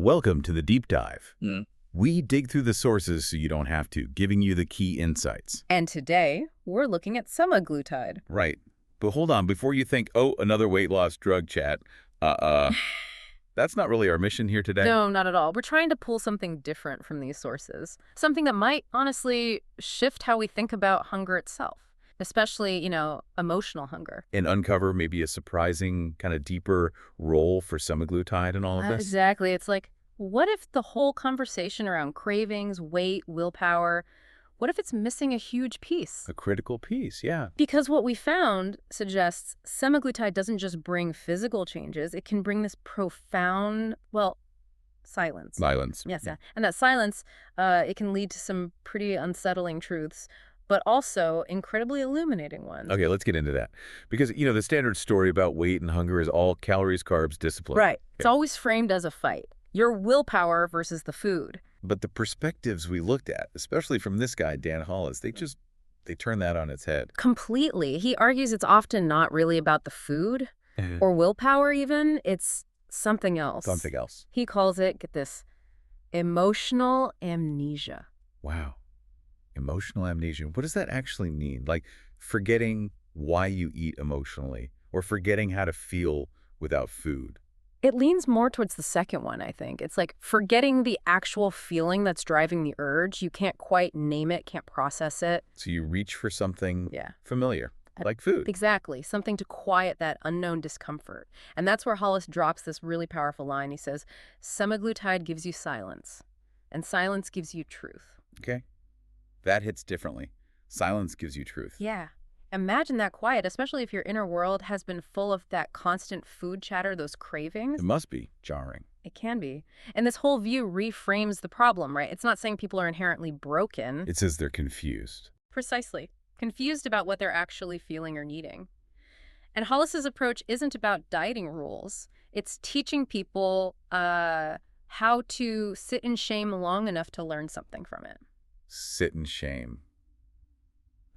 Welcome to the deep dive. Mm. We dig through the sources so you don't have to, giving you the key insights. And today, we're looking at semaglutide. Right. But hold on, before you think, oh, another weight loss drug chat, that's not really our mission here today. No, not at all. We're trying to pull something different from these sources. Something that might, honestly, shift how we think about hunger itself. Especially, emotional hunger. And uncover maybe a surprising, kind of deeper role for semaglutide in all of this. Exactly. It's like, what if the whole conversation around cravings, weight, willpower, what if it's missing a huge piece? A critical piece, yeah. Because what we found suggests semaglutide doesn't just bring physical changes, it can bring this profound, silence. Silence. Yes, yeah. And that silence, it can lead to some pretty unsettling truths, but also incredibly illuminating ones. Okay, let's get into that. Because, the standard story about weight and hunger is all calories, carbs, discipline. Right. It's always framed as a fight. Your willpower versus the food. But the perspectives we looked at, especially from this guy, Dan Hollis, they turn that on its head. Completely. He argues it's often not really about the food or willpower even. It's something else. Something else. He calls it, get this, emotional amnesia. Wow. Emotional amnesia. What does that actually mean? Like forgetting why you eat emotionally or forgetting how to feel without food? It leans more towards the second one, I think. It's like forgetting the actual feeling that's driving the urge. You can't quite name it, can't process it. So you reach for something Yeah. familiar, like food. Exactly. Something to quiet that unknown discomfort. And that's where Hollis drops this really powerful line. He says, semaglutide gives you silence, and silence gives you truth. Okay. That hits differently. Silence gives you truth. Yeah. Imagine that quiet, especially if your inner world has been full of that constant food chatter, those cravings. It must be jarring. It can be. And this whole view reframes the problem, right? It's not saying people are inherently broken. It says they're confused. Precisely. Confused about what they're actually feeling or needing. And Hollis's approach isn't about dieting rules. It's teaching people how to sit in shame long enough to learn something from it. Sit in shame.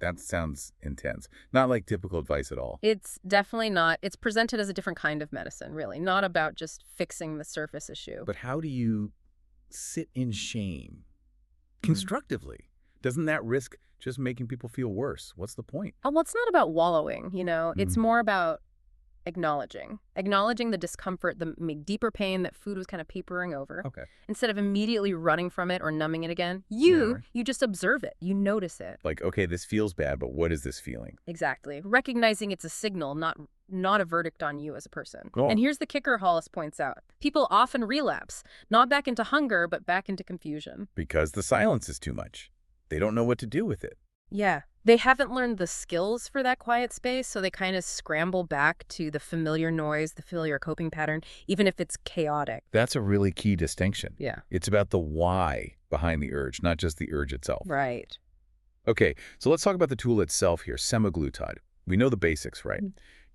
That sounds intense. Not like typical advice at all. It's definitely not. It's presented as a different kind of medicine, really. Not about just fixing the surface issue. But how do you sit in shame constructively? Doesn't that risk just making people feel worse? What's the point? Well, it's not about wallowing, It's more about acknowledging the discomfort, the deeper pain that food was kind of papering over. Okay. Instead of immediately running from it or numbing it again, you just observe it. You notice it. Like, okay, this feels bad, but what is this feeling? Exactly. Recognizing it's a signal, not a verdict on you as a person. Cool. And here's the kicker Hollis points out. People often relapse, not back into hunger, but back into confusion. Because the silence is too much. They don't know what to do with it. Yeah. They haven't learned the skills for that quiet space, so they kind of scramble back to the familiar noise, the familiar coping pattern, even if it's chaotic. That's a really key distinction. Yeah. It's about the why behind the urge, not just the urge itself. Right. Okay, so let's talk about the tool itself here, semaglutide. We know the basics, right?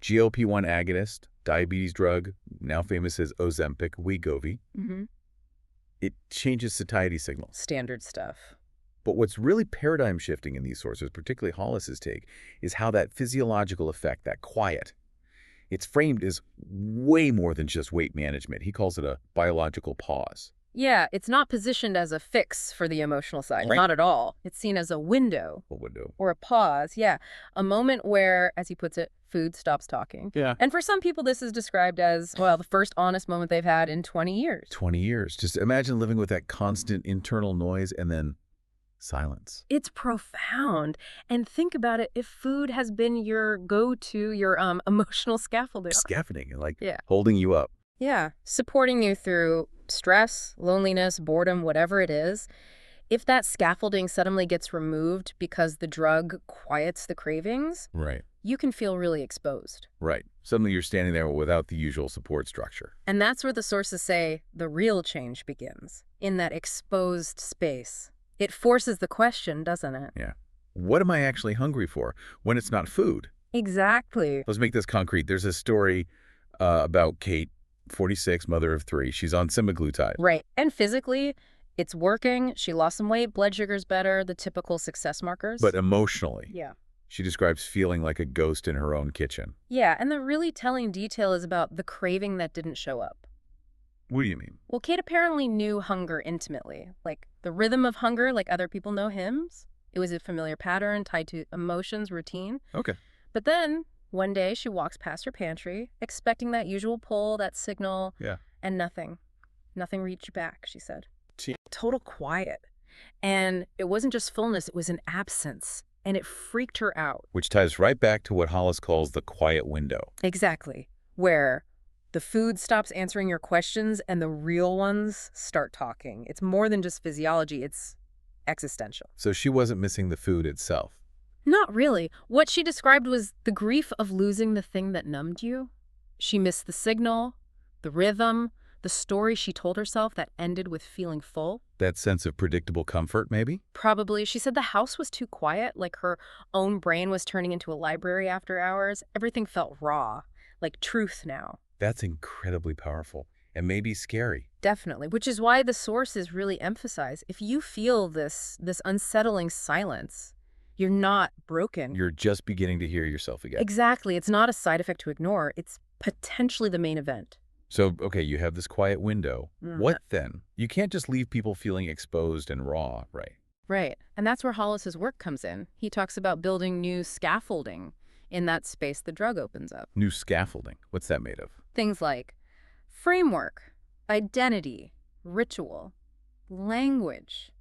GLP-1 agonist, diabetes drug, now famous as Ozempic, Wegovy. Mm-hmm. It changes satiety signals. Standard stuff. But what's really paradigm shifting in these sources, particularly Hollis's take, is how that physiological effect, that quiet, it's framed as way more than just weight management. He calls it a biological pause. Yeah, it's not positioned as a fix for the emotional side. Right. Not at all. It's seen as a window. A window. Or a pause, yeah. A moment where, as he puts it, food stops talking. Yeah. And for some people, this is described as, the first honest moment they've had in 20 years. 20 years. Just imagine living with that constant internal noise and then silence. It's profound. And think about it, if food has been your go-to, your emotional scaffolding. Scaffolding, like Yeah. holding you up. Yeah. Supporting you through stress, loneliness, boredom, whatever it is. If that scaffolding suddenly gets removed because the drug quiets the cravings, Right. you can feel really exposed. Right. Suddenly you're standing there without the usual support structure. And that's where the sources say the real change begins, in that exposed space. It forces the question, doesn't it? Yeah. What am I actually hungry for when it's not food? Exactly. Let's make this concrete. There's a story about Kate, 46, mother of 3. She's on semaglutide. Right. And physically, it's working. She lost some weight, blood sugar's better, the typical success markers. But emotionally, yeah. she describes feeling like a ghost in her own kitchen. Yeah, and the really telling detail is about the craving that didn't show up. What do you mean? Well, Kate apparently knew hunger intimately, like the rhythm of hunger, like other people know hymns. It was a familiar pattern tied to emotions, routine. Okay. But then, one day, she walks past her pantry, expecting that usual pull, that signal, Yeah. and nothing. Nothing reached back, she said. Gee. Total quiet. And it wasn't just fullness, it was an absence. And it freaked her out. Which ties right back to what Hollis calls the quiet window. Exactly. Where the food stops answering your questions and the real ones start talking. It's more than just physiology, it's existential. So she wasn't missing the food itself. Not really. What she described was the grief of losing the thing that numbed you. She missed the signal, the rhythm, the story she told herself that ended with feeling full. That sense of predictable comfort, maybe? Probably. She said the house was too quiet, like her own brain was turning into a library after hours. Everything felt raw, like truth now. That's incredibly powerful and maybe scary. Definitely, which is why the sources really emphasize if you feel this unsettling silence, you're not broken. You're just beginning to hear yourself again. Exactly. It's not a side effect to ignore. It's potentially the main event. So, okay, you have this quiet window. What then? You can't just leave people feeling exposed and raw, right? Right. And that's where Hollis's work comes in. He talks about building new scaffolding in that space the drug opens up. New scaffolding. What's that made of? Things like framework, identity, ritual, language.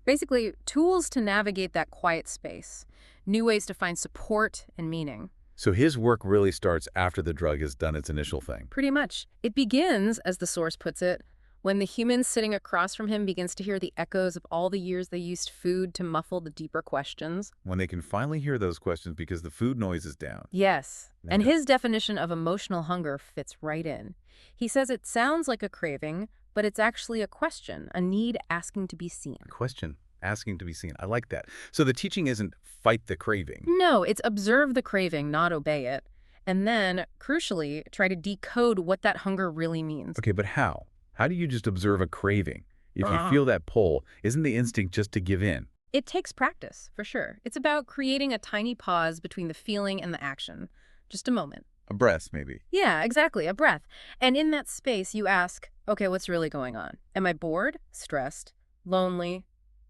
Basically, tools to navigate that quiet space, new ways to find support and meaning. So his work really starts after the drug has done its initial thing. Pretty much. It begins, as the source puts it, when the human sitting across from him begins to hear the echoes of all the years they used food to muffle the deeper questions. When they can finally hear those questions because the food noise is down. Yes. And Yeah. his definition of emotional hunger fits right in. He says it sounds like a craving, but it's actually a question, a need asking to be seen. A question asking to be seen. I like that. So the teaching isn't fight the craving. No, it's observe the craving, not obey it. And then, crucially, try to decode what that hunger really means. Okay, but how? How do you just observe a craving? If you Ah. feel that pull, isn't the instinct just to give in? It takes practice, for sure. It's about creating a tiny pause between the feeling and the action. Just a moment. A breath, maybe. Yeah, exactly, a breath. And in that space, you ask, okay, what's really going on? Am I bored, stressed, lonely,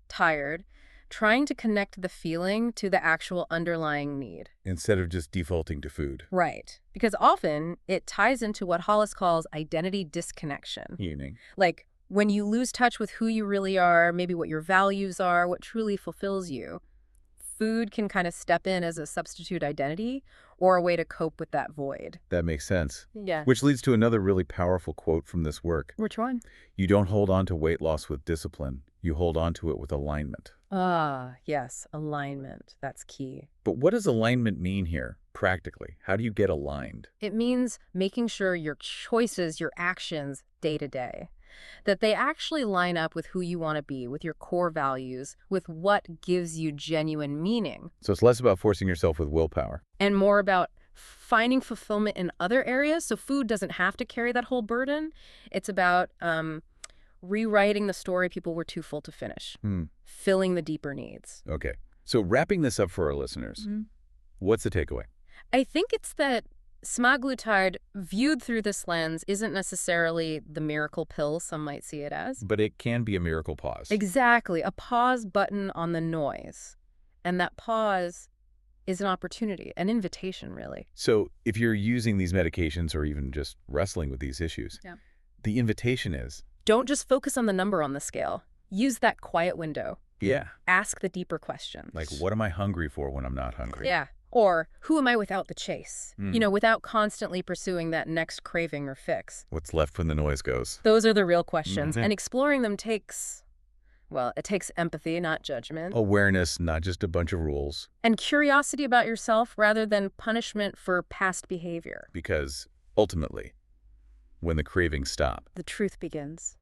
tired? Trying to connect the feeling to the actual underlying need. Instead of just defaulting to food. Right. Because often it ties into what Hollis calls identity disconnection. Meaning. Like when you lose touch with who you really are, maybe what your values are, what truly fulfills you, food can kind of step in as a substitute identity or a way to cope with that void. That makes sense. Yeah. Which leads to another really powerful quote from this work. Which one? You don't hold on to weight loss with discipline. You hold on to it with alignment. Ah, yes, alignment. That's key. But what does alignment mean here, practically? How do you get aligned? It means making sure your choices, your actions, day to day, that they actually line up with who you want to be, with your core values, with what gives you genuine meaning, So it's less about forcing yourself with willpower. and more about finding fulfillment in other areas so food doesn't have to carry that whole burden. It's about rewriting the story people were too full to finish, filling the deeper needs. Okay. So wrapping this up for our listeners, what's the takeaway? I think it's that semaglutide, viewed through this lens, isn't necessarily the miracle pill some might see it as. But it can be a miracle pause. Exactly, a pause button on the noise. And that pause is an opportunity, an invitation, really. So if you're using these medications or even just wrestling with these issues, Yeah. the invitation is, Don't just focus on the number on the scale. Use that quiet window. yeah, Ask the deeper questions. like what am I hungry for when I'm not hungry? Yeah. Or who am I without the chase? You know, without constantly pursuing that next craving or fix. What's left when the noise goes? Those are the real questions. Mhm. And exploring them takes, well, it takes empathy, not judgment. Awareness, not just a bunch of rules. And curiosity about yourself rather than punishment for past behavior. Because ultimately, when the cravings stop, The truth begins.